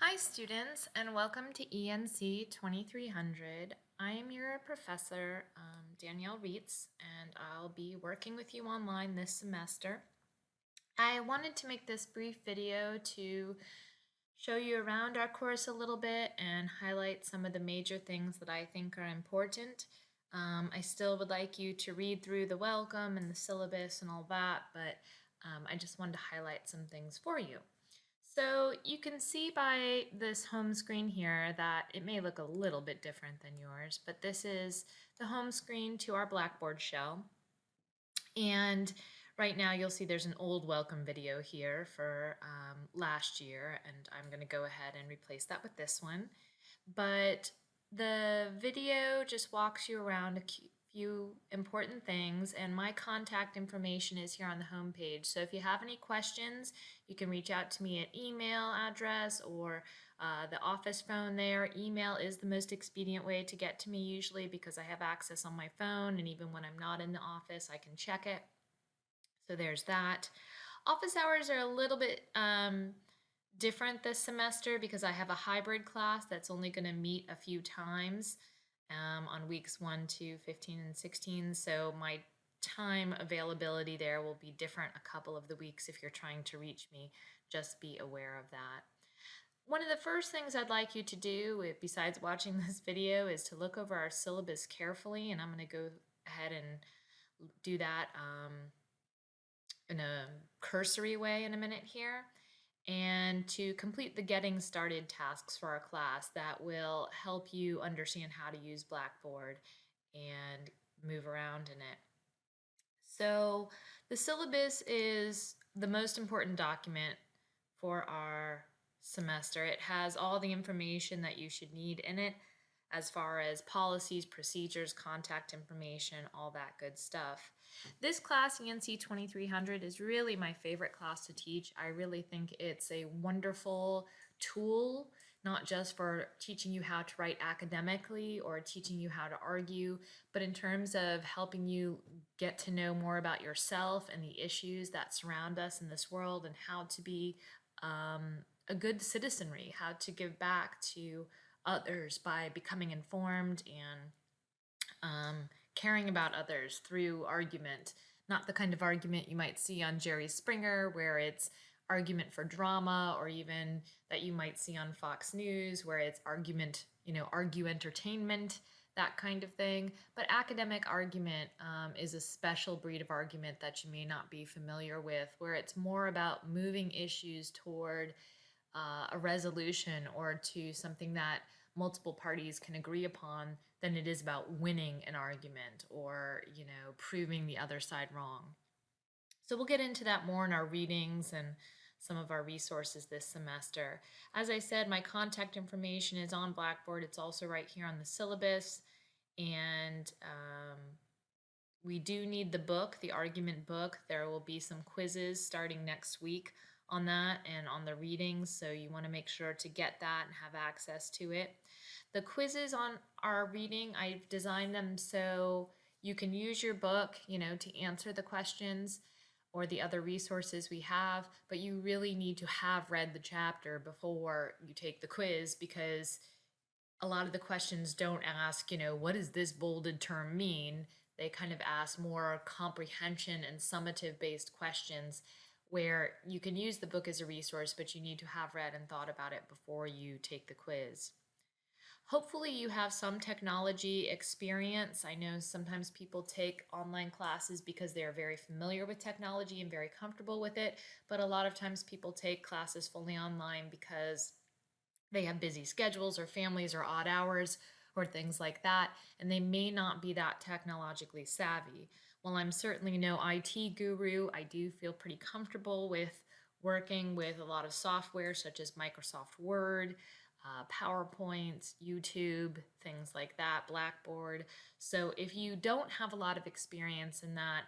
Hi students and welcome to ENC 2300. I am your professor, Danielle Reitz, and I'll be working with you online this semester. I wanted to make this brief video to show you around our course a little bit and highlight some of the major things that I think are important. I still would like you to read through the welcome and the syllabus and all that, but I just wanted to highlight some things for you. So you can see by this home screen here that it may look a little bit different than yours, but this is the home screen to our Blackboard shell. And right now you'll see there's an old welcome video here for last year, and I'm going to go ahead and replace that with this one. But the video just walks you around a few important things, and my contact information is here on the home page. So if you have any questions, you can reach out to me at email address or the office phone there. Email is the most expedient way to get to me usually because I have access on my phone, and even when I'm not in the office, I can check it. So there's that. Office hours are a little bit different this semester because I have a hybrid class that's only going to meet a few times on weeks 1 to 15 and 16. So my time availability there will be different a couple of the weeks if you're trying to reach me. Just be aware of that. One of the first things I'd like you to do, besides watching this video, is to look over our syllabus carefully, and I'm going to go ahead and do that in a cursory way in a minute here, and to complete the getting started tasks for our class that will help you understand how to use Blackboard and move around in it. So the syllabus is the most important document for our semester. It has all the information that you should need in it as far as policies, procedures, contact information, all that good stuff. This class, ENC 2300, is really my favorite class to teach. I really think it's a wonderful tool, not just for teaching you how to write academically or teaching you how to argue, but in terms of helping you get to know more about yourself and the issues that surround us in this world and how to be a good citizenry, how to give back to others by becoming informed and caring about others through argument, not the kind of argument you might see on Jerry Springer where it's argument for drama, or even that you might see on Fox News where it's argument, argue entertainment, that kind of thing. But academic argument is a special breed of argument that you may not be familiar with, where it's more about moving issues toward a resolution or to something that multiple parties can agree upon than it is about winning an argument or, proving the other side wrong. So we'll get into that more in our readings and some of our resources this semester. As I said, my contact information is on Blackboard. It's also right here on the syllabus. And we do need the book, the argument book. There will be some quizzes starting next week on that and on the readings, so you want to make sure to get that and have access to it. The quizzes on our reading, I've designed them so you can use your book, to answer the questions or the other resources we have, but you really need to have read the chapter before you take the quiz, because a lot of the questions don't ask, what does this bolded term mean? They kind of ask more comprehension and summative based questions where you can use the book as a resource, but you need to have read and thought about it before you take the quiz. Hopefully you have some technology experience. I know sometimes people take online classes because they are very familiar with technology and very comfortable with it, but a lot of times people take classes fully online because they have busy schedules or families or odd hours or things like that, and they may not be that technologically savvy. While I'm certainly no IT guru, I do feel pretty comfortable with working with a lot of software such as Microsoft Word, PowerPoint, YouTube, things like that, Blackboard. So if you don't have a lot of experience in that,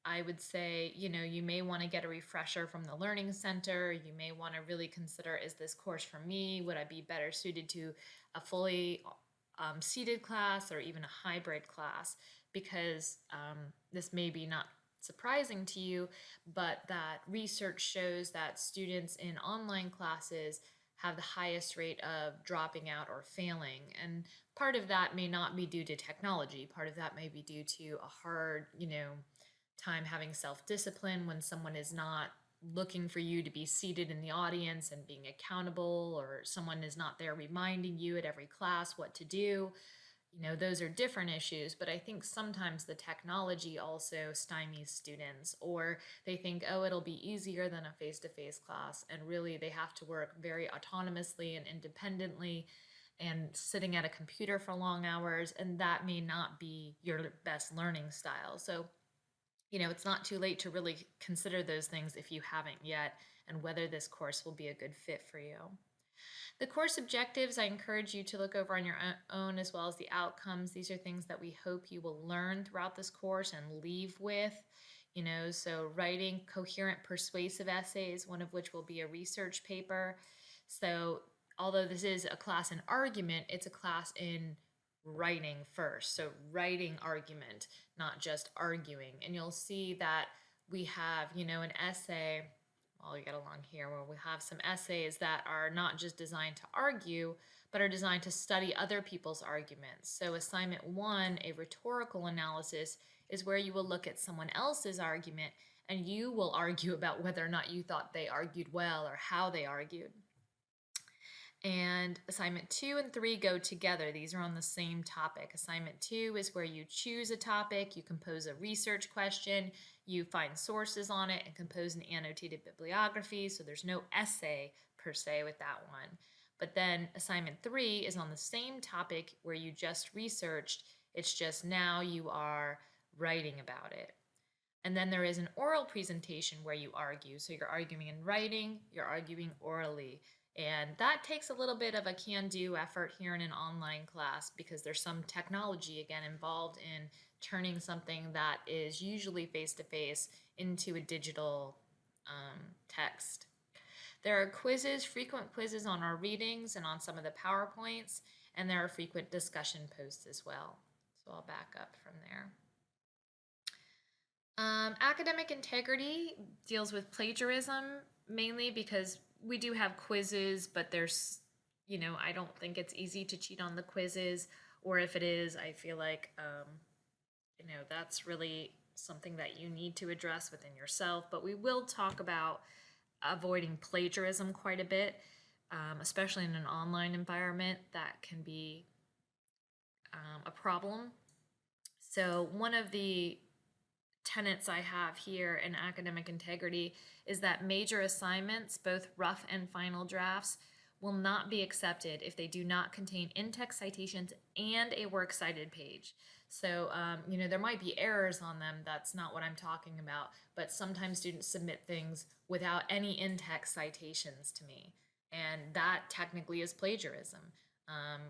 I would say, you may want to get a refresher from the Learning Center. You may want to really consider, is this course for me? Would I be better suited to a fully seated class or even a hybrid class? Because this may be not surprising to you, but that research shows that students in online classes have the highest rate of dropping out or failing. And part of that may not be due to technology. Part of that may be due to a hard, time having self-discipline when someone is not looking for you to be seated in the audience and being accountable, or someone is not there reminding you at every class what to do. Those are different issues, but I think sometimes the technology also stymies students, or they think, oh, it'll be easier than a face-to-face class, and really they have to work very autonomously and independently and sitting at a computer for long hours, and that may not be your best learning style. So, it's not too late to really consider those things if you haven't yet, and whether this course will be a good fit for you. The course objectives, I encourage you to look over on your own, as well as the outcomes. These are things that we hope you will learn throughout this course and leave with. So writing coherent, persuasive essays, one of which will be a research paper. So although this is a class in argument, it's a class in writing first. So writing argument, not just arguing. And you'll see that we have, an essay, while we get along here, where we have some essays that are not just designed to argue, but are designed to study other people's arguments. So assignment 1, a rhetorical analysis, is where you will look at someone else's argument and you will argue about whether or not you thought they argued well or how they argued. And assignment 2 and 3 go together. These are on the same topic. Assignment 2 is where you choose a topic, you compose a research question, you find sources on it, and compose an annotated bibliography. So there's no essay per se with that one. But then assignment 3 is on the same topic where you just researched. It's just now you are writing about it. And then there is an oral presentation where you argue. So you're arguing in writing, you're arguing orally. And that takes a little bit of a can-do effort here in an online class, because there's some technology, again, involved in turning something that is usually face-to-face into a digital text. There are quizzes, frequent quizzes on our readings and on some of the PowerPoints, and there are frequent discussion posts as well. So I'll back up from there. Academic integrity deals with plagiarism, mainly because we do have quizzes, but there's, I don't think it's easy to cheat on the quizzes, or if it is, I feel like, that's really something that you need to address within yourself. But we will talk about avoiding plagiarism quite a bit, especially in an online environment. That can be a problem. So one of the tenets I have here in academic integrity is that major assignments, both rough and final drafts, will not be accepted if they do not contain in-text citations and a works cited page. So, there might be errors on them. That's not what I'm talking about. But sometimes students submit things without any in-text citations to me. And that technically is plagiarism,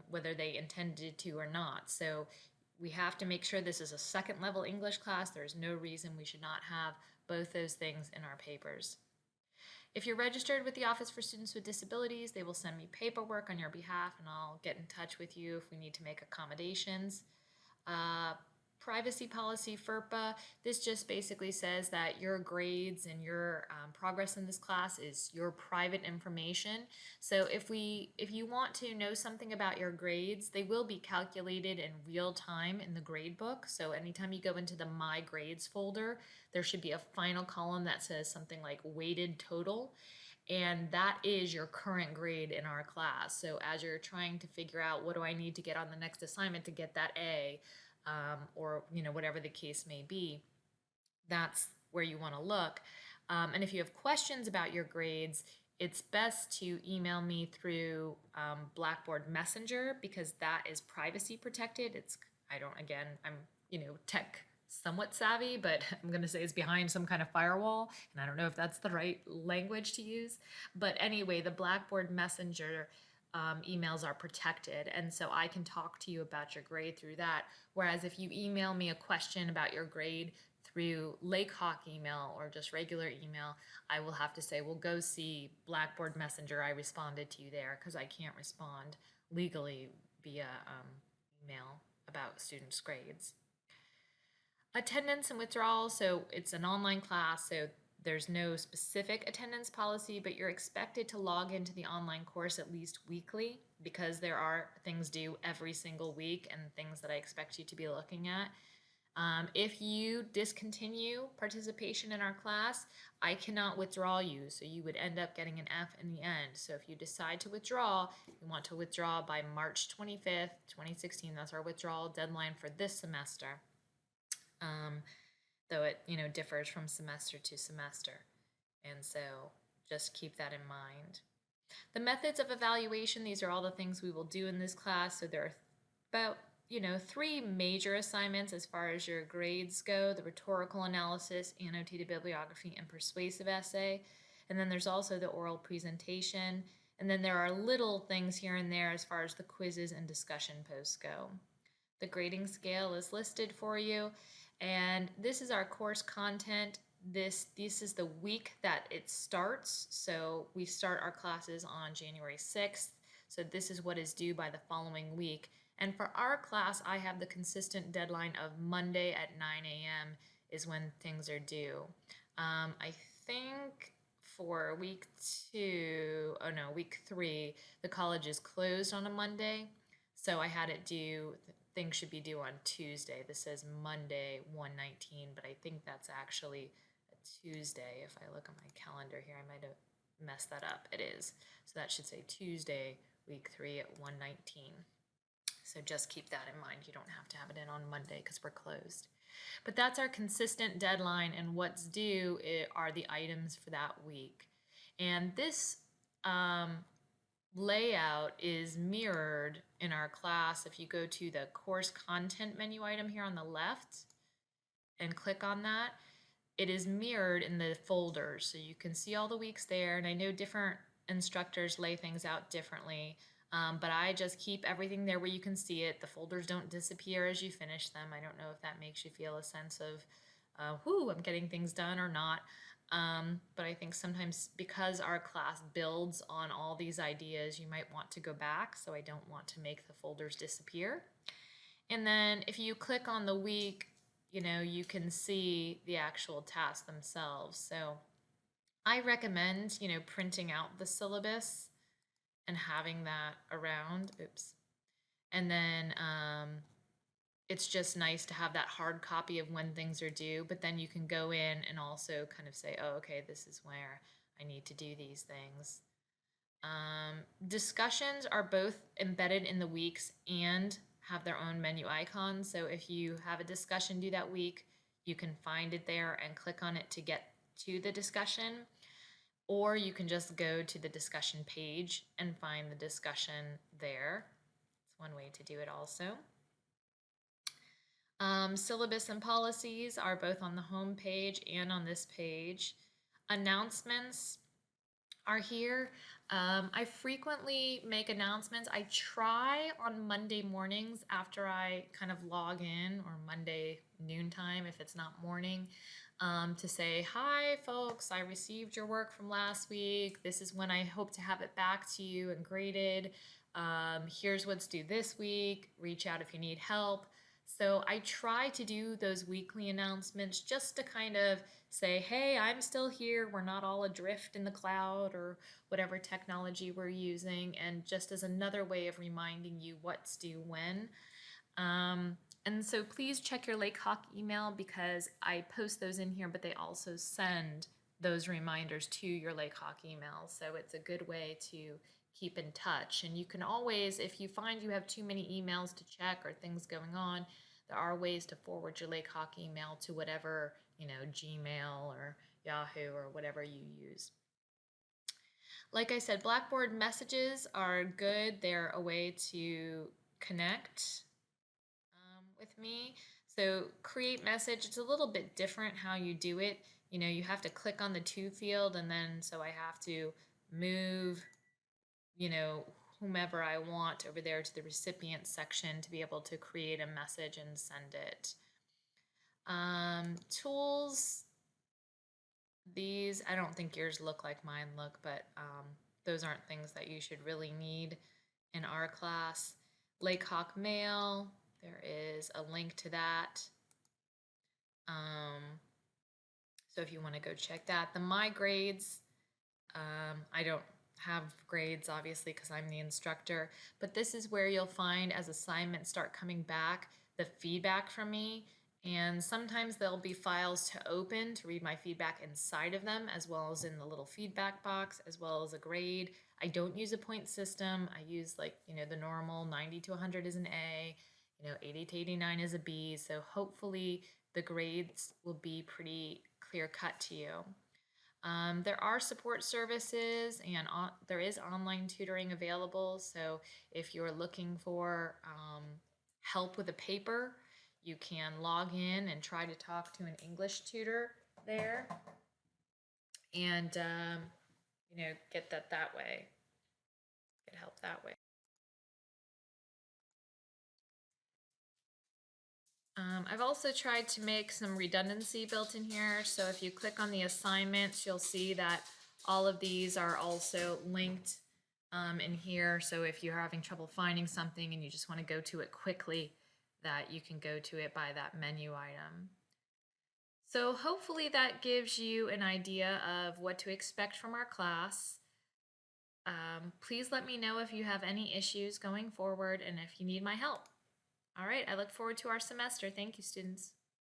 whether they intended to or not. So we have to make sure this is a second level English class. There's no reason we should not have both those things in our papers. If you're registered with the Office for Students with Disabilities, they will send me paperwork on your behalf, and I'll get in touch with you if we need to make accommodations. Privacy policy, FERPA, this just basically says that your grades and your progress in this class is your private information. So if you want to know something about your grades, they will be calculated in real time in the grade book. So anytime you go into the My Grades folder, there should be a final column that says something like weighted total. And that is your current grade in our class. So as you're trying to figure out what do I need to get on the next assignment to get that A, or whatever the case may be, that's where you want to look. And if you have questions about your grades, it's best to email me through Blackboard Messenger, because that is privacy protected. I'm tech somewhat savvy, but I'm going to say it's behind some kind of firewall, and I don't know if that's the right language to use. But anyway, the Blackboard Messenger emails are protected, and so I can talk to you about your grade through that. Whereas if you email me a question about your grade through Lake Hawk email or just regular email, I will have to say, well, go see Blackboard Messenger. I responded to you there, because I can't respond legally via email about students' grades. Attendance and withdrawal, so it's an online class, so There's no specific attendance policy, but you're expected to log into the online course at least weekly because there are things due every single week and things that I expect you to be looking at. If you discontinue participation in our class, I cannot withdraw you, so you would end up getting an F in the end. So if you decide to withdraw, you want to withdraw by March 25th, 2016. That's our withdrawal deadline for this semester. Though it, differs from semester to semester. And so just keep that in mind. The methods of evaluation, these are all the things we will do in this class. So there are about, 3 major assignments as far as your grades go: the rhetorical analysis, annotated bibliography, and persuasive essay. And then there's also the oral presentation. And then there are little things here and there as far as the quizzes and discussion posts go. The grading scale is listed for you. And this is our course content. This is the week that it starts. So we start our classes on January 6th. So this is what is due by the following week. And for our class, I have the consistent deadline of Monday at 9 a.m. is when things are due. I think for week 3, the college is closed on a Monday. So I had it due, things should be due on Tuesday. This says Monday 1/19, but I think that's actually a Tuesday. If I look at my calendar here, I might have messed that up. It is. So that should say Tuesday, week 3 at 1/19. So just keep that in mind. You don't have to have it in on Monday because we're closed. But that's our consistent deadline, and what's due are the items for that week. And this layout is mirrored in our class. If you go to the course content menu item here on the left and click on that, it is mirrored in the folders. So you can see all the weeks there, and I know different instructors lay things out differently, but I just keep everything there where you can see it. The folders don't disappear as you finish them. I don't know if that makes you feel a sense of, I'm getting things done or not. But I think sometimes because our class builds on all these ideas, you might want to go back. So I don't want to make the folders disappear. And then if you click on the week, you can see the actual tasks themselves. So I recommend, printing out the syllabus and having that around. Oops. And then it's just nice to have that hard copy of when things are due, but then you can go in and also kind of say, oh, okay, this is where I need to do these things. Discussions are both embedded in the weeks and have their own menu icons. So if you have a discussion due that week, you can find it there and click on it to get to the discussion. Or you can just go to the discussion page and find the discussion there. It's one way to do it also. Syllabus and policies are both on the home page and on this page. Announcements are here. I frequently make announcements. I try on Monday mornings after I kind of log in, or Monday noontime if it's not morning, to say, hi folks, I received your work from last week. This is when I hope to have it back to you and graded. Here's what's due this week. Reach out if you need help. So I try to do those weekly announcements just to kind of say, hey, I'm still here. We're not all adrift in the cloud or whatever technology we're using, and just as another way of reminding you what's due when. And so please check your Lake Hawk email, because I post those in here, but they also send those reminders to your Lake Hawk email. So it's a good way to keep in touch. And you can always, if you find you have too many emails to check or things going on, there are ways to forward your Lake Hawk email to whatever, Gmail or Yahoo or whatever you use. Like I said, Blackboard messages are good. They're a way to connect with me. So create message, it's a little bit different how you do it. You have to click on the to field, and then so I have to move, whomever I want over there to the recipient section to be able to create a message and send it. Tools, these, I don't think yours look like mine look, but those aren't things that you should really need in our class. Lake Hawk Mail, there is a link to that. So if you want to go check that. The My Grades, I don't have grades obviously because I'm the instructor, but this is where you'll find as assignments start coming back the feedback from me. And sometimes there'll be files to open to read my feedback inside of them, as well as in the little feedback box, as well as a grade. I don't use a point system. I use the normal 90 to 100 is an A, 80 to 89 is a B. So hopefully the grades will be pretty clear cut to you. There are support services and there is online tutoring available. So if you're looking for help with a paper, you can log in and try to talk to an English tutor there and, get that way, get help that way. I've also tried to make some redundancy built in here. So if you click on the assignments, you'll see that all of these are also linked in here. So if you're having trouble finding something and you just want to go to it quickly, that you can go to it by that menu item. So hopefully that gives you an idea of what to expect from our class. Please let me know if you have any issues going forward and if you need my help. All right, I look forward to our semester. Thank you, students.